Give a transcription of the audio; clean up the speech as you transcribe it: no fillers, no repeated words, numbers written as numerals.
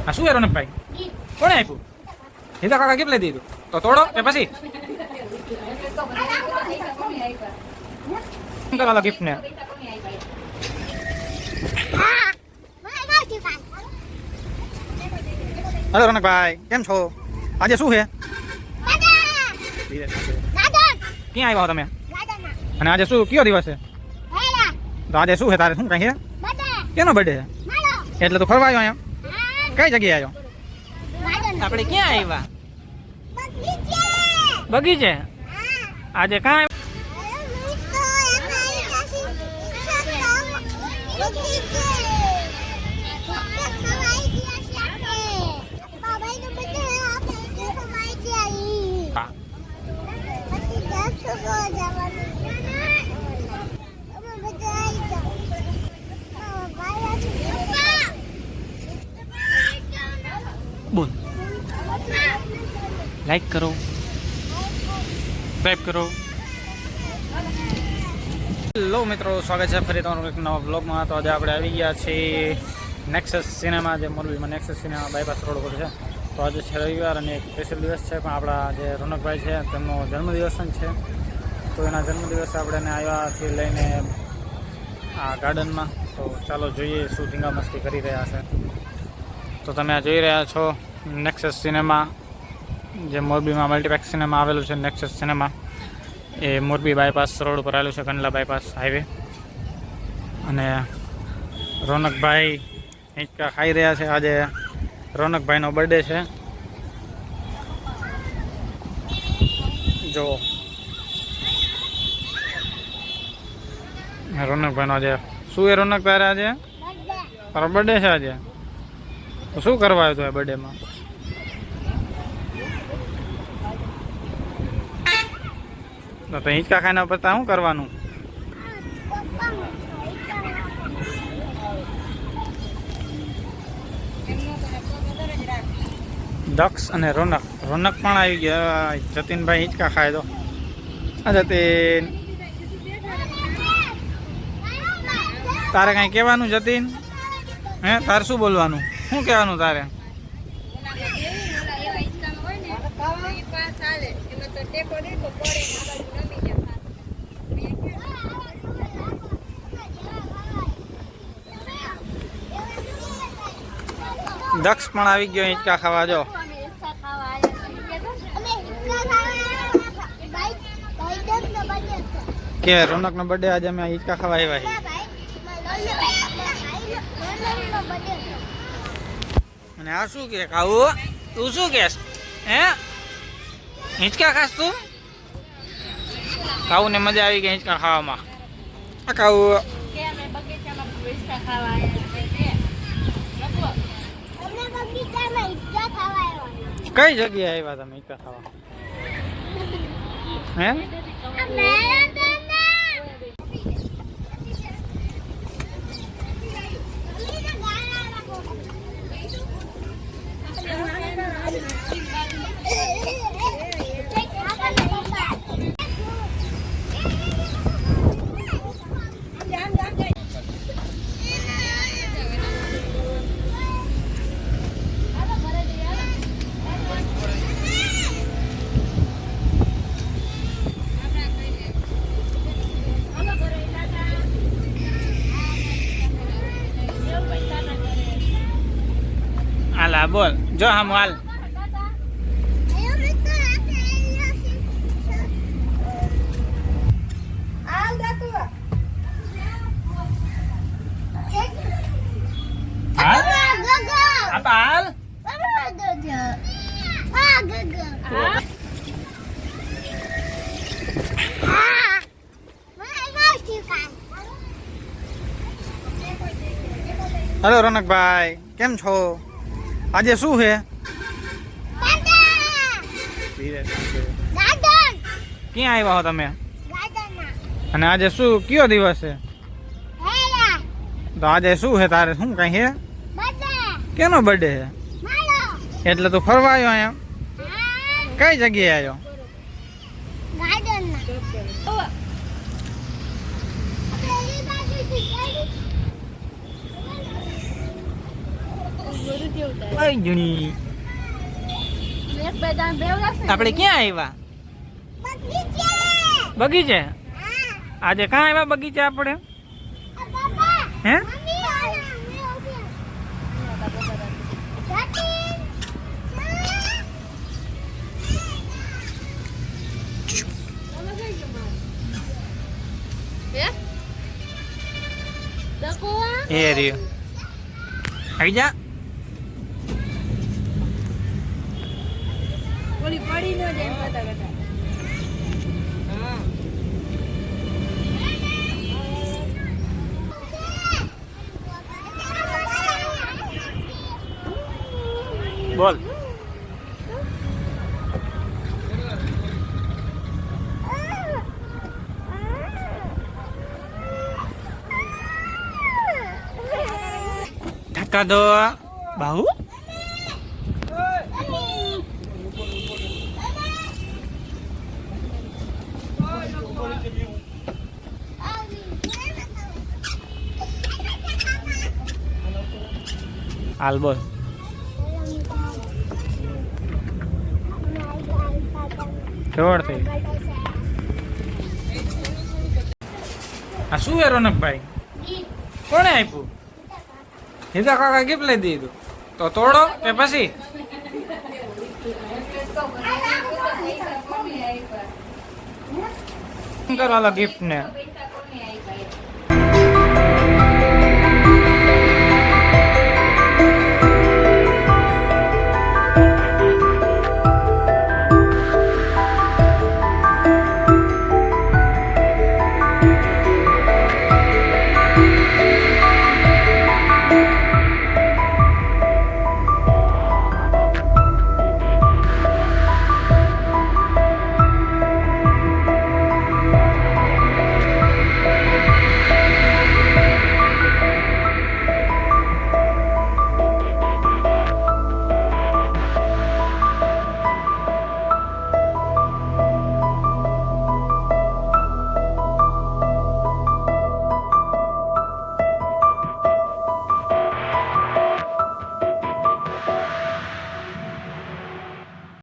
આ શું યાર ભાઈ કોણે આપ્યું? હિતા કાકા ગિફ્ટ લઈ દીધું તો તોડો કે પછી કરો ગિફ્ટ ને. હેલો રોનકભાઈ, કેમ છો? આજે શું છે? ક્યાં આવ્યા તમે? અને આજે શું કયો દિવસ છે? તો આજે શું છે તારે? શું કઈ છે? કેનો બર્થડે છે? એટલે તું ફરવા આવ્યો અહીંયા? કઈ જગ્યાએ આવ્યો? આપણે ક્યાં આવ્યા? બગીચે. આજે કાં બોલ, લાઈક કરો, સબસ્ક્રાઇબ કરો. હેલો મિત્રો, સ્વાગત છે ફરી તમારું એક નવા બ્લોગમાં. તો આજે આપણે આવી ગયા છીએ નેક્સસ સિનેમા, જે મોરબીમાં નેક્સસ સિનેમા બાયપાસ રોડ પર છે. તો આજે છે રવિવાર અને એક સ્પેશિયલ દિવસ છે, પણ આપણા જે રોનકભાઈ છે તેમનો જન્મદિવસ પણ છે. તો એના જન્મદિવસે આપણે એને આવ્યા છીએ લઈને આ ગાર્ડનમાં. તો ચાલો જોઈએ શું ધીંગા મસ્તી કરી રહ્યા છે. તો તમે આ જોઈ રહ્યા છો નેક્સસ સિનેમા, જે મોરબીમાં મલ્ટીપ્લેક્સ સિનેમા આવેલું છે. નેક્સસ સિનેમા એ મોરબી બાયપાસ રોડ ઉપર આવેલું છે, કંડલા બાયપાસ હાઈવે. અને રોનકભાઈ હિંચકા ખાઈ રહ્યા છે. આજે રોનકભાઈનો બર્થડે છે. જો રોનકભાઈનો આજે શું એ રોનક તારે આજે તારો બર્થડે છે આજે? તો શું કરવા આવ્યો હતો આ બર્થડેમાં? તો હિંચકા ખાઈને પછી શું કરવાનું? દક્ષ અને રોનક પણ આવી ગયા. જતીનભાઈ હિંચકા ખાય તો જતીન તારે કઈ કહેવાનું? જતીન હે, તારે શું બોલવાનું? શું કહેવાનું તારે? દક્ષ પણ આવી ગયો હિંચકા ખાવા. જો કે રોનક નો બર્થડે આજે અમે હિંચકા ખાવા આવ્યા. અને આ શું કે ખાવું? તું શું કેસ? હે, હિંચકા ખાસ તું? ખાવું ને મજા આવી ગઈ હિંચકા ખાવામાં. ખાવું કઈ જગ્યાએ આવ્યા તમે હિંચકા ખાવા? હે, હાલ બોલ. જો હા હાલ. હેલો રોનકભાઈ, કેમ છો? આજે શું છે? ક્યાં આવ્યા હો તમે? અને આજે શું કયો દિવસ છે? તો આજે શું છે તારે? શું કઈ છે? કેનો બર્થડે છે? એટલે તું ફરવા આવ્યો અહીંયા? કઈ જગ્યાએ આવ્યો? જણી આપણે ક્યાં આવ્યા? બગીચે. આજે ક્યાં આવ્યા બગીચે આપણે? હે? એ રહ્યો. આવી જા. ઓલી પડી ન જાય પતા કટા. બોલ. ધક્કા દો બાહુ. હાલ બોલ. કેવડ થઈ આ શું હે રોનકભાઈ? કોણે આપ્યું? હીરા કાકા ગિફ્ટ લઈ દીધું તો તોડો કે પછી? કરો હાલો ગિફ્ટ ને.